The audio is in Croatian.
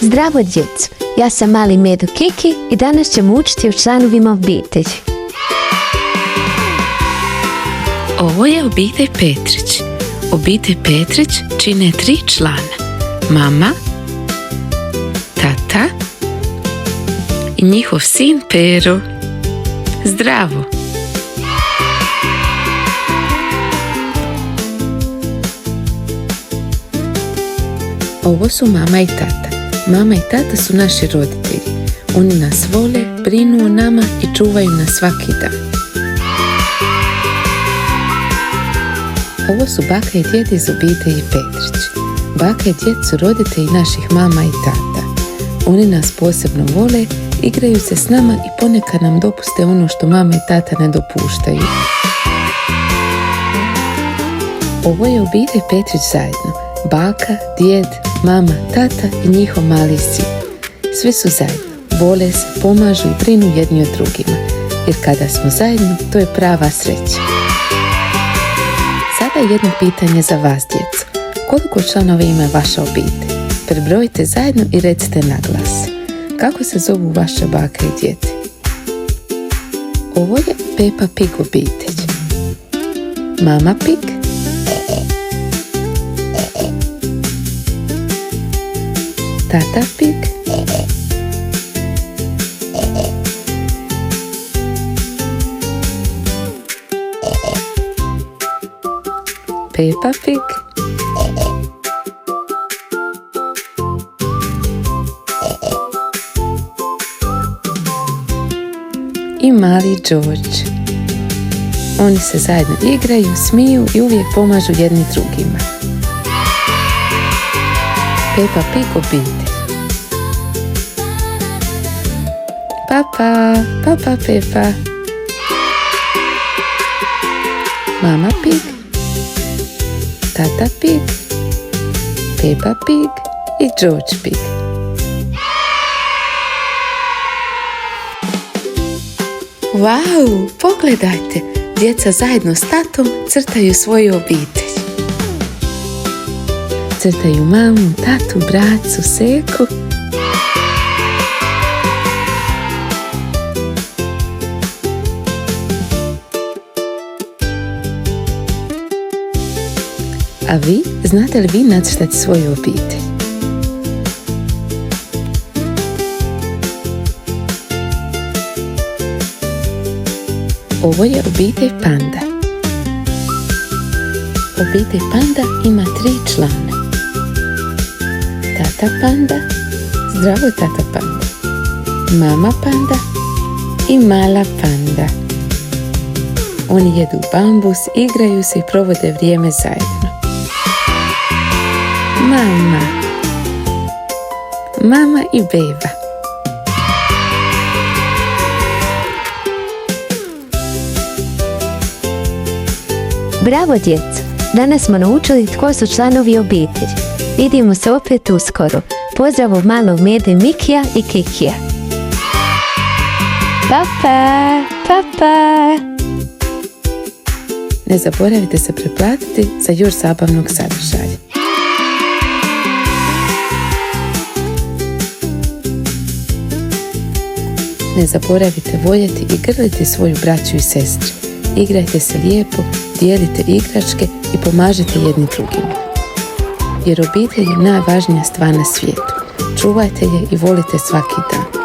Zdravo djeco, ja sam mali Medo Kiki i danas ćemo učiti o članovima obitelji. Ovo je obitelj Petrić. Obitelj Petrić čine 3 člana. Mama, tata i njihov sin Pero. Zdravo! Ovo su mama i tata. Mama i tata su naši roditelji. Oni nas vole, brinu o nama i čuvaju nas svaki dan. Ovo su baka i djed iz obitelji Petrić. Baka i djed su roditelji naših mama i tata. Oni nas posebno vole, igraju se s nama i ponekad nam dopuste ono što mama i tata ne dopuštaju. Ovo je obitelj Petrić zajedno. Baka, djed, mama, tata i njihov mali sin. Svi su zajedno, vole se, pomažu i brinu jedni o drugima. Jer kada smo zajedno, to je prava sreća. Sada je jedno pitanje za vas, djeco. Koliko članova ima vaša obitelj? Prebrojite zajedno i recite na glas. Kako se zovu vaša baka i djed? Ovo je Peppa Pig obitelj. Mama Pig, Tata Pig, Peppa Pig i mali George. Oni se zajedno igraju, smiju i uvijek pomažu jedni drugima. Peppa Pig obitelj. Papa, Papa Peppa. Mama Pig, Tata Pig, Peppa Pig i George Pig. Wow, pogledajte! Djeca zajedno s tatom crtaju svoju obitelj. Crtaju mamu, tatu, bracu, seku. A vi, znate li vi nacrtati svoju obitelj? Ovo je obitelj Panda. Obitelj Panda ima 3 člana. Tata Panda, zdravo tata Panda, mama Panda i mala Panda. Oni jedu bambus, igraju se i provode vrijeme zajedno. Mama i beba. Bravo djeco, danas smo naučili tko su članovi obitelji. Vidimo se opet uskoro. Pozdrav od malog Mede Mikija i Kikija. Papa, papa. Ne zaboravite se pretplatiti za još zabavnog sadržaja. Ne zaboravite voljeti i grliti svoju braću i sestre. Igrajte se lijepo, dijelite igračke i pomažite jedni drugima. Jer obitelj je najvažnija stvar na svijetu. Čuvajte je i volite svaki dan.